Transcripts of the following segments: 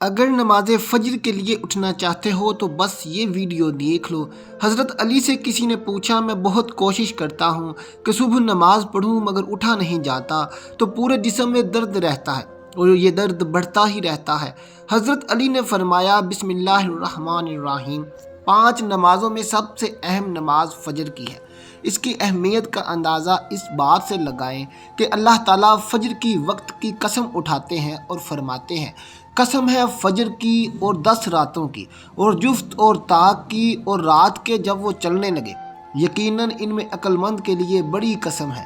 اگر نماز فجر کے لیے اٹھنا چاہتے ہو تو بس یہ ویڈیو دیکھ لو۔ حضرت علی سے کسی نے پوچھا، میں بہت کوشش کرتا ہوں کہ صبح نماز پڑھوں مگر اٹھا نہیں جاتا، تو پورے جسم میں درد رہتا ہے اور یہ درد بڑھتا ہی رہتا ہے۔ حضرت علی نے فرمایا، بسم اللہ الرحمن الرحیم، 5 نمازوں میں سب سے اہم نماز فجر کی ہے۔ اس کی اہمیت کا اندازہ اس بات سے لگائیں کہ اللہ تعالیٰ فجر کی وقت کی قسم اٹھاتے ہیں اور فرماتے ہیں، قسم ہے فجر کی اور 10 راتوں کی اور جفت اور طاق کی اور رات کے جب وہ چلنے لگے، یقیناً ان میں عقل مند کے لیے بڑی قسم ہے۔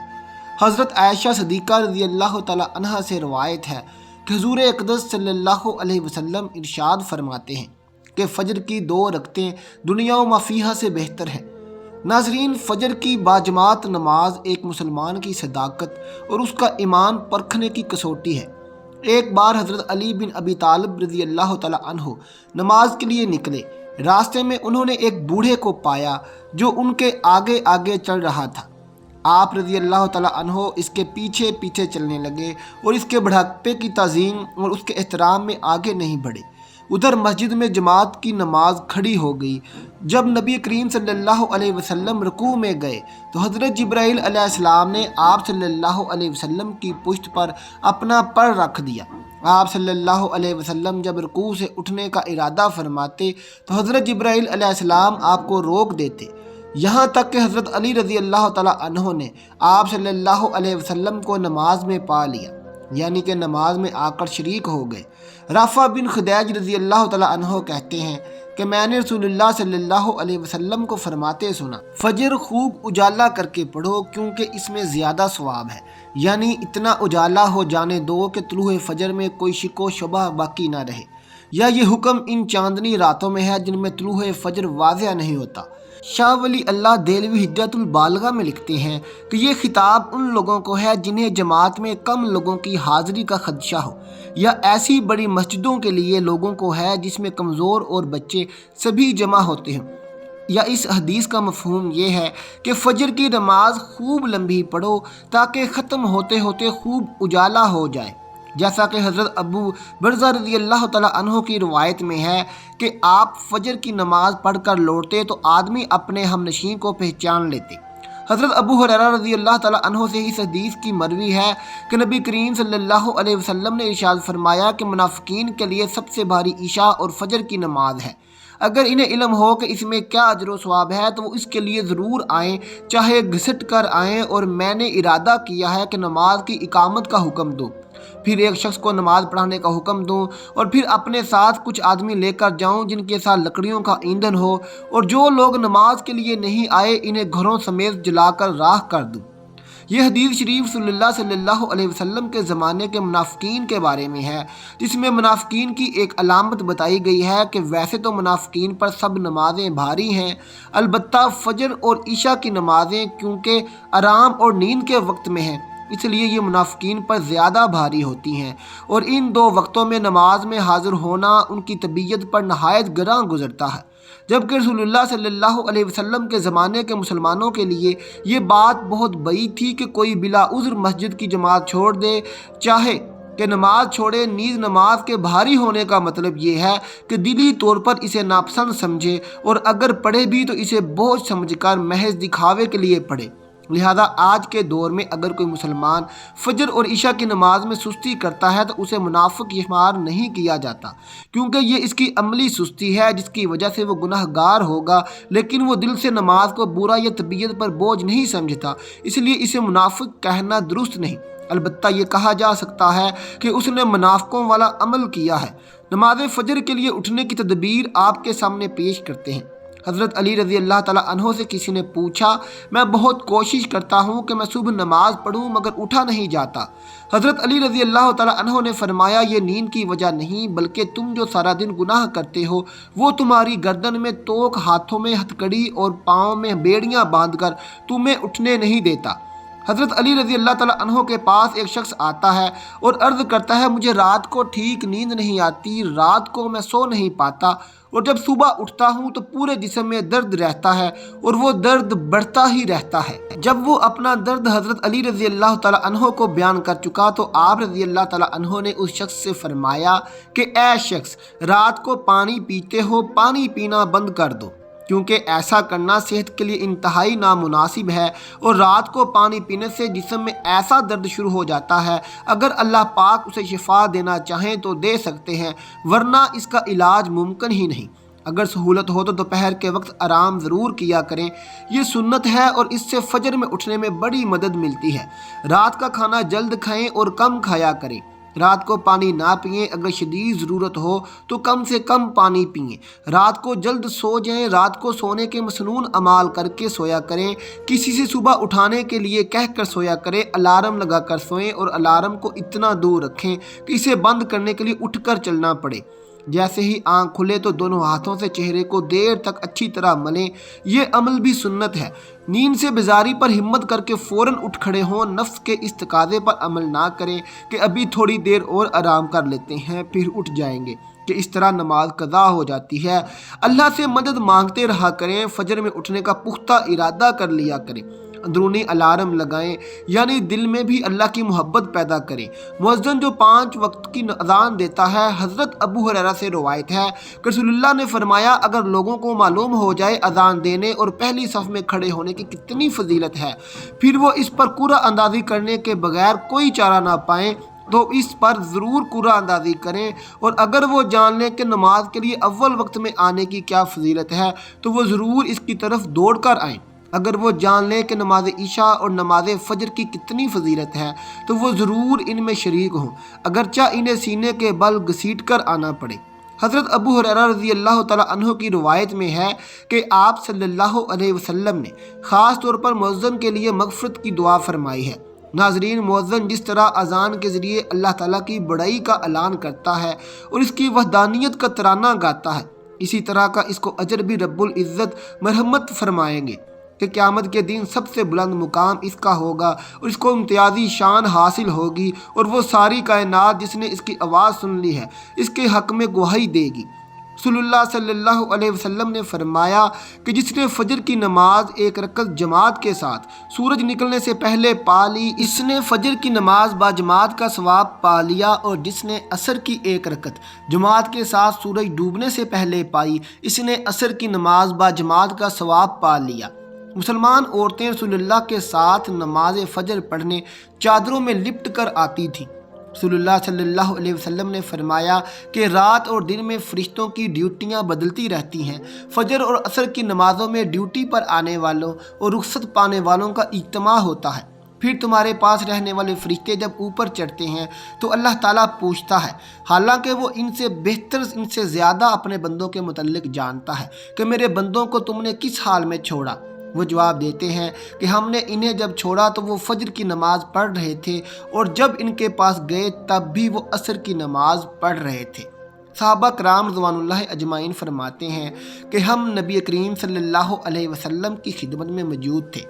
حضرت عائشہ صدیقہ رضی اللہ تعالیٰ عنہا سے روایت ہے کہ حضور اقدس صلی اللہ علیہ وسلم ارشاد فرماتے ہیں کہ فجر کی 2 رکعتیں دنیا و ما فیہا سے بہتر ہیں۔ ناظرین، فجر کی باجماعت نماز ایک مسلمان کی صداقت اور اس کا ایمان پرکھنے کی کسوٹی ہے۔ ایک بار حضرت علی بن ابی طالب رضی اللہ تعالیٰ عنہ نماز کے لیے نکلے۔ راستے میں انہوں نے ایک بوڑھے کو پایا جو ان کے آگے آگے چل رہا تھا۔ آپ رضی اللہ تعالیٰ عنہ اس کے پیچھے پیچھے چلنے لگے اور اس کے بڑھاپے کی تعظیم اور اس کے احترام میں آگے نہیں بڑھے۔ ادھر مسجد میں جماعت کی نماز کھڑی ہو گئی۔ جب نبی کریم صلی اللہ علیہ وسلم رکوع میں گئے تو حضرت جبرائیل علیہ السلام نے آپ صلی اللہ علیہ وسلم کی پشت پر اپنا پر رکھ دیا۔ آپ صلی اللہ علیہ وسلم جب رکوع سے اٹھنے کا ارادہ فرماتے تو حضرت جبرائیل علیہ السلام آپ کو روک دیتے، یہاں تک کہ حضرت علی رضی اللہ تعالیٰ عنہ نے آپ صلی اللہ علیہ وسلم کو نماز میں پا لیا، یعنی کہ نماز میں آ کر شریک ہو گئے۔ رافع بن خدیج رضی اللہ تعالیٰ عنہ کہتے ہیں کہ میں نے رسول اللہ صلی اللہ علیہ وسلم کو فرماتے سنا، فجر خوب اجالا کر کے پڑھو کیونکہ اس میں زیادہ ثواب ہے، یعنی اتنا اجالا ہو جانے دو کہ طلوع فجر میں کوئی شک و شبہ باقی نہ رہے۔ یا یہ حکم ان چاندنی راتوں میں ہے جن میں طلوع فجر واضح نہیں ہوتا۔ شاہ ولی اللہ دہلوی حجت البالغہ میں لکھتے ہیں کہ یہ خطاب ان لوگوں کو ہے جنہیں جماعت میں کم لوگوں کی حاضری کا خدشہ ہو، یا ایسی بڑی مسجدوں کے لیے لوگوں کو ہے جس میں کمزور اور بچے سبھی جمع ہوتے ہیں۔ یا اس حدیث کا مفہوم یہ ہے کہ فجر کی نماز خوب لمبی پڑھو تاکہ ختم ہوتے ہوتے خوب اجالا ہو جائے، جیسا کہ حضرت ابو برزہ رضی اللہ تعالیٰ عنہ کی روایت میں ہے کہ آپ فجر کی نماز پڑھ کر لوٹتے تو آدمی اپنے ہم نشین کو پہچان لیتے۔ حضرت ابو ہریرہ رضی اللہ تعالیٰ عنہ سے اس حدیث کی مروی ہے کہ نبی کریم صلی اللہ علیہ وسلم نے ارشاد فرمایا کہ منافقین کے لیے سب سے بھاری عشاء اور فجر کی نماز ہے۔ اگر انہیں علم ہو کہ اس میں کیا اجر و ثواب ہے تو وہ اس کے لیے ضرور آئیں، چاہے گھسٹ کر آئیں، اور میں نے ارادہ کیا ہے کہ نماز کی اقامت کا حکم دوں، پھر ایک شخص کو نماز پڑھانے کا حکم دوں، اور پھر اپنے ساتھ کچھ آدمی لے کر جاؤں جن کے ساتھ لکڑیوں کا ایندھن ہو، اور جو لوگ نماز کے لیے نہیں آئے انہیں گھروں سمیت جلا کر راکھ کر دوں۔ یہ حدیث شریف صلی اللہ علیہ وسلم کے زمانے کے منافقین کے بارے میں ہے، جس میں منافقین کی ایک علامت بتائی گئی ہے کہ ویسے تو منافقین پر سب نمازیں بھاری ہیں، البتہ فجر اور عشاء کی نمازیں کیونکہ آرام اور نیند کے وقت میں ہیں، اس لیے یہ منافقین پر زیادہ بھاری ہوتی ہیں، اور ان 2 وقتوں میں نماز میں حاضر ہونا ان کی طبیعت پر نہایت گراں گزرتا ہے، جبکہ رسول اللہ صلی اللہ علیہ وسلم کے زمانے کے مسلمانوں کے لیے یہ بات بہت بعید تھی کہ کوئی بلا عذر مسجد کی جماعت چھوڑ دے، چاہے کہ نماز چھوڑے، نیز نماز کے بھاری ہونے کا مطلب یہ ہے کہ دلی طور پر اسے ناپسند سمجھے، اور اگر پڑھے بھی تو اسے بوجھ سمجھ کر محض دکھاوے کے لیے پڑھے۔ لہذا آج کے دور میں اگر کوئی مسلمان فجر اور عشاء کی نماز میں سستی کرتا ہے تو اسے منافق شمار نہیں کیا جاتا، کیونکہ یہ اس کی عملی سستی ہے جس کی وجہ سے وہ گناہ گار ہوگا، لیکن وہ دل سے نماز کو برا یا طبیعت پر بوجھ نہیں سمجھتا، اس لیے اسے منافق کہنا درست نہیں۔ البتہ یہ کہا جا سکتا ہے کہ اس نے منافقوں والا عمل کیا ہے۔ نماز فجر کے لیے اٹھنے کی تدبیر آپ کے سامنے پیش کرتے ہیں۔ حضرت علی رضی اللہ تعالیٰ عنہ سے کسی نے پوچھا، میں بہت کوشش کرتا ہوں کہ میں صبح نماز پڑھوں مگر اٹھا نہیں جاتا۔ حضرت علی رضی اللہ تعالیٰ عنہ نے فرمایا، یہ نیند کی وجہ نہیں بلکہ تم جو سارا دن گناہ کرتے ہو وہ تمہاری گردن میں توق، ہاتھوں میں ہتھکڑی اور پاؤں میں بیڑیاں باندھ کر تمہیں اٹھنے نہیں دیتا۔ حضرت علی رضی اللہ تعالیٰ عنہ کے پاس ایک شخص آتا ہے اور عرض کرتا ہے مجھے رات کو ٹھیک نیند نہیں آتی، رات کو میں سو نہیں پاتا اور جب صبح اٹھتا ہوں تو پورے جسم میں درد رہتا ہے اور وہ درد بڑھتا ہی رہتا ہے۔ جب وہ اپنا درد حضرت علی رضی اللہ تعالیٰ عنہ کو بیان کر چکا تو آپ رضی اللہ تعالیٰ عنہ نے اس شخص سے فرمایا کہ اے شخص، رات کو پانی پیتے ہو، پانی پینا بند کر دو، کیونکہ ایسا کرنا صحت کے لیے انتہائی نامناسب ہے اور رات کو پانی پینے سے جسم میں ایسا درد شروع ہو جاتا ہے، اگر اللہ پاک اسے شفا دینا چاہیں تو دے سکتے ہیں، ورنہ اس کا علاج ممکن ہی نہیں۔ اگر سہولت ہو تو دوپہر کے وقت آرام ضرور کیا کریں، یہ سنت ہے اور اس سے فجر میں اٹھنے میں بڑی مدد ملتی ہے۔ رات کا کھانا جلد کھائیں اور کم کھایا کریں۔ رات کو پانی نہ پئیں، اگر شدید ضرورت ہو تو کم سے کم پانی پئیں۔ رات کو جلد سو جائیں، رات کو سونے کے مسنون اعمال کر کے سویا کریں، کسی سے صبح اٹھانے کے لیے کہہ کر سویا کریں، الارم لگا کر سوئیں اور الارم کو اتنا دور رکھیں کہ اسے بند کرنے کے لیے اٹھ کر چلنا پڑے۔ جیسے ہی آنکھ کھلے تو دونوں ہاتھوں سے چہرے کو دیر تک اچھی طرح ملیں، یہ عمل بھی سنت ہے۔ نیند سے بیزاری پر ہمت کر کے فوراً اٹھ کھڑے ہوں، نفس کے اس تقاضے پر عمل نہ کریں کہ ابھی تھوڑی دیر اور آرام کر لیتے ہیں پھر اٹھ جائیں گے، کہ اس طرح نماز قضا ہو جاتی ہے۔ اللہ سے مدد مانگتے رہا کریں، فجر میں اٹھنے کا پختہ ارادہ کر لیا کریں، اندرونی الارم لگائیں، یعنی دل میں بھی اللہ کی محبت پیدا کریں۔ مؤذن جو 5 وقت کی اذان دیتا ہے، حضرت ابو ہریرہ سے روایت ہے کہ رسول اللہ نے فرمایا اگر لوگوں کو معلوم ہو جائے اذان دینے اور پہلی صف میں کھڑے ہونے کی کتنی فضیلت ہے، پھر وہ اس پر قرعہ اندازی کرنے کے بغیر کوئی چارہ نہ پائیں تو اس پر ضرور قرعہ اندازی کریں، اور اگر وہ جان لیں کہ نماز کے لیے اول وقت میں آنے کی کیا فضیلت ہے تو وہ ضرور اس کی طرف دوڑ کر آئیں۔ اگر وہ جان لیں کہ نماز عشاء اور نماز فجر کی کتنی فضیلت ہے تو وہ ضرور ان میں شریک ہوں، اگرچہ انہیں سینے کے بل گھسیٹ کر آنا پڑے۔ حضرت ابو ہریرہ رضی اللہ تعالیٰ عنہ کی روایت میں ہے کہ آپ صلی اللہ علیہ وسلم نے خاص طور پر مؤذن کے لیے مغفرت کی دعا فرمائی ہے۔ ناظرین، مؤذن جس طرح اذان کے ذریعے اللہ تعالیٰ کی بڑائی کا اعلان کرتا ہے اور اس کی وحدانیت کا ترانہ گاتا ہے، اسی طرح کا اس کو اجر بھی رب العزت مرحمت فرمائیں گے کہ قیامت کے دن سب سے بلند مقام اس کا ہوگا اور اس کو امتیازی شان حاصل ہوگی، اور وہ ساری کائنات جس نے اس کی آواز سن لی ہے اس کے حق میں گواہی دے گی۔ رسول اللہ صلی اللہ علیہ وسلم نے فرمایا کہ جس نے فجر کی نماز 1 رکعت جماعت کے ساتھ سورج نکلنے سے پہلے پا لی، اس نے فجر کی نماز با جماعت کا ثواب پا لیا، اور جس نے عصر کی 1 رکعت جماعت کے ساتھ سورج ڈوبنے سے پہلے پائی، اس نے عصر کی نماز با جماعت کا ثواب پا لیا۔ مسلمان عورتیں رسول اللہ کے ساتھ نماز فجر پڑھنے چادروں میں لپٹ کر آتی تھیں۔ رسول اللہ صلی اللہ علیہ وسلم نے فرمایا کہ رات اور دن میں فرشتوں کی ڈیوٹیاں بدلتی رہتی ہیں، فجر اور عصر کی نمازوں میں ڈیوٹی پر آنے والوں اور رخصت پانے والوں کا اجتماع ہوتا ہے، پھر تمہارے پاس رہنے والے فرشتے جب اوپر چڑھتے ہیں تو اللہ تعالیٰ پوچھتا ہے، حالانکہ وہ ان سے بہتر، ان سے زیادہ اپنے بندوں کے متعلق جانتا ہے، کہ میرے بندوں کو تم نے کس حال میں چھوڑا؟ وہ جواب دیتے ہیں کہ ہم نے انہیں جب چھوڑا تو وہ فجر کی نماز پڑھ رہے تھے، اور جب ان کے پاس گئے تب بھی وہ عصر کی نماز پڑھ رہے تھے۔ صحابہ کرام رضوان اللہ اجمعین فرماتے ہیں کہ ہم نبی کریم صلی اللہ علیہ وسلم کی خدمت میں موجود تھے۔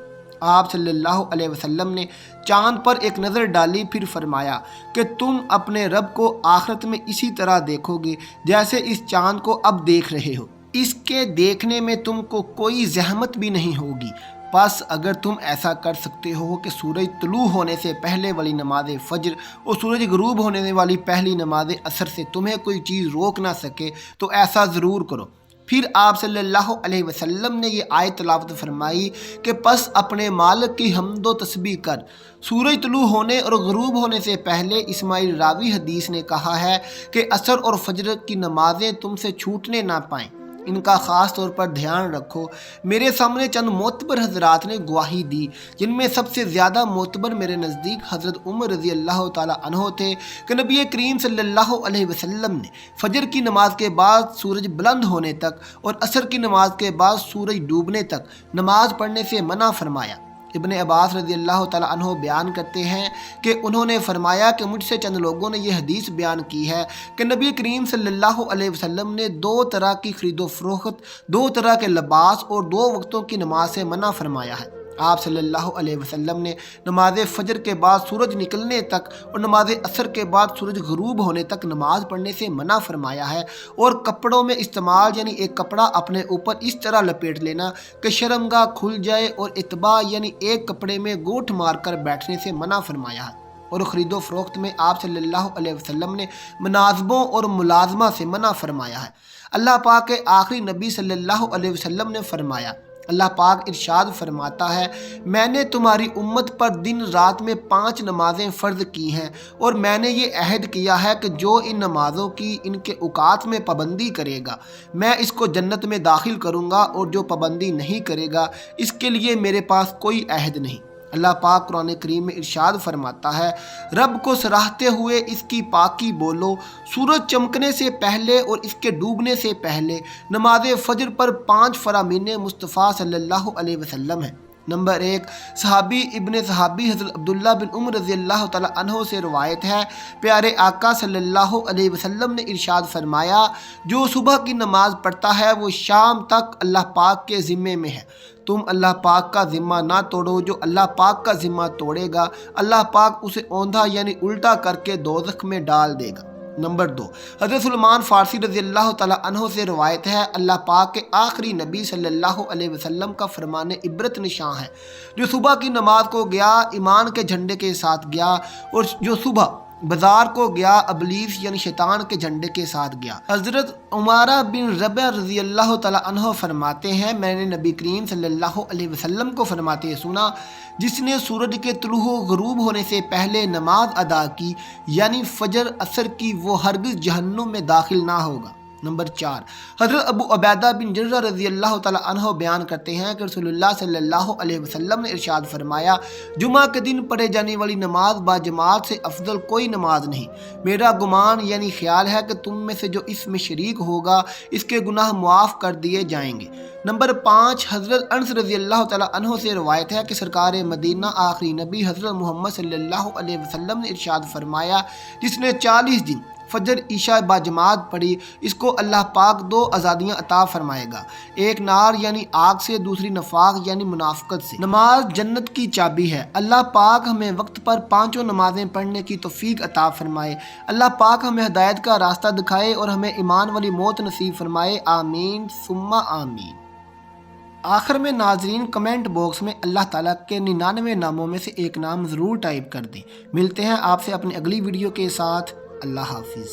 آپ صلی اللہ علیہ وسلم نے چاند پر ایک نظر ڈالی، پھر فرمایا کہ تم اپنے رب کو آخرت میں اسی طرح دیکھو گے جیسے اس چاند کو اب دیکھ رہے ہو، اس کے دیکھنے میں تم کو کوئی زحمت بھی نہیں ہوگی۔ بس اگر تم ایسا کر سکتے ہو کہ سورج طلوع ہونے سے پہلے والی نماز فجر اور سورج غروب ہونے والی پہلی نماز عصر سے تمہیں کوئی چیز روک نہ سکے تو ایسا ضرور کرو۔ پھر آپ صلی اللہ علیہ وسلم نے یہ آیت تلاوت فرمائی کہ پس اپنے مالک کی حمد و تسبیح کر، سورج طلوع ہونے اور غروب ہونے سے پہلے اسماعیل راوی حدیث نے کہا ہے کہ عصر اور فجر کی نمازیں تم سے چھوٹنے نہ پائیں، ان کا خاص طور پر دھیان رکھو۔ میرے سامنے چند معتبر حضرات نے گواہی دی، جن میں سب سے زیادہ معتبر میرے نزدیک حضرت عمر رضی اللہ تعالیٰ عنہ تھے کہ نبی کریم صلی اللہ علیہ وسلم نے فجر کی نماز کے بعد سورج بلند ہونے تک اور عصر کی نماز کے بعد سورج ڈوبنے تک نماز پڑھنے سے منع فرمایا۔ ابن عباس رضی اللہ تعالیٰ عنہ بیان کرتے ہیں کہ انہوں نے فرمایا کہ مجھ سے چند لوگوں نے یہ حدیث بیان کی ہے کہ نبی کریم صلی اللہ علیہ وسلم نے 2 طرح کی خرید و فروخت، 2 طرح کے لباس اور 2 وقتوں کی نماز سے منع فرمایا ہے۔ آپ صلی اللہ علیہ وسلم نے نماز فجر کے بعد سورج نکلنے تک اور نماز عصر کے بعد سورج غروب ہونے تک نماز پڑھنے سے منع فرمایا ہے، اور کپڑوں میں استعمال یعنی ایک کپڑا اپنے اوپر اس طرح لپیٹ لینا کہ شرمگاہ کھل جائے، اور اتباع یعنی ایک کپڑے میں گوٹھ مار کر بیٹھنے سے منع فرمایا ہے، اور خرید و فروخت میں آپ صلی اللہ علیہ وسلم نے مناظبوں اور ملازمہ سے منع فرمایا ہے۔ اللہ پاک کے آخری نبی صلی اللہ علیہ وسلم نے فرمایا، اللہ پاک ارشاد فرماتا ہے، میں نے تمہاری امت پر دن رات میں 5 نمازیں فرض کی ہیں، اور میں نے یہ عہد کیا ہے کہ جو ان نمازوں کی ان کے اوقات میں پابندی کرے گا میں اس کو جنت میں داخل کروں گا، اور جو پابندی نہیں کرے گا اس کے لیے میرے پاس کوئی عہد نہیں۔ اللہ پاک قرآن کریم میں ارشاد فرماتا ہے، رب کو سراہتے ہوئے اس کی پاکی بولو، سورج چمکنے سے پہلے اور اس کے ڈوبنے سے پہلے نماز فجر پر 5 فرامین مصطفیٰ صلی اللہ علیہ وسلم ہیں۔ نمبر 1، صحابی ابن صحابی حضرت عبداللہ بن عمر رضی اللہ تعالیٰ عنہ سے روایت ہے، پیارے آقا صلی اللہ علیہ وسلم نے ارشاد فرمایا، جو صبح کی نماز پڑھتا ہے وہ شام تک اللہ پاک کے ذمے میں ہے، تم اللہ پاک کا ذمہ نہ توڑو، جو اللہ پاک کا ذمہ توڑے گا اللہ پاک اسے اوندھا یعنی الٹا کر کے دوزخ میں ڈال دے گا۔ نمبر 2، حضرت سلمان فارسی رضی اللہ تعالیٰ عنہ سے روایت ہے، اللہ پاک کے آخری نبی صلی اللہ علیہ وسلم کا فرمان عبرت نشاں ہے، جو صبح کی نماز کو گیا ایمان کے جھنڈے کے ساتھ گیا، اور جو صبح بازار کو گیا ابلیس یعنی شیطان کے جھنڈے کے ساتھ گیا۔ حضرت عمارہ بن ربیعہ رضی اللہ تعالیٰ عنہ فرماتے ہیں، میں نے نبی کریم صلی اللہ علیہ وسلم کو فرماتے سنا، جس نے سورج کے طلوع و غروب ہونے سے پہلے نماز ادا کی یعنی فجر عصر کی، وہ ہرگز جہنم میں داخل نہ ہوگا۔ نمبر 4، حضرت ابو عبیدہ بن جرہ رضی اللہ تعالیٰ عنہ بیان کرتے ہیں کہ رسول اللہ صلی اللہ علیہ وسلم نے ارشاد فرمایا، جمعہ کے دن پڑھے جانے والی نماز با جماعت سے افضل کوئی نماز نہیں، میرا گمان یعنی خیال ہے کہ تم میں سے جو اس میں شریک ہوگا اس کے گناہ معاف کر دیے جائیں گے۔ نمبر 5، حضرت انس رضی اللہ تعالیٰ عنہ سے روایت ہے کہ سرکار مدینہ آخری نبی حضرت محمد صلی اللہ علیہ وسلم نے ارشاد فرمایا، جس نے 40 دن فجر عشاء با جماعت پڑھی اس کو اللہ پاک 2 آزادیاں عطا فرمائے گا، ایک نار یعنی آگ سے، دوسری نفاق یعنی منافقت سے۔ نماز جنت کی چابی ہے، اللہ پاک ہمیں وقت پر 5 نمازیں پڑھنے کی توفیق عطا فرمائے، اللہ پاک ہمیں ہدایت کا راستہ دکھائے اور ہمیں ایمان والی موت نصیب فرمائے، آمین ثم آمین۔ آخر میں ناظرین کمنٹ باکس میں اللہ تعالیٰ کے 99 ناموں میں سے ایک نام ضرور ٹائپ کر دیں۔ ملتے ہیں آپ سے اپنی اگلی ویڈیو کے ساتھ، اللہ حافظ۔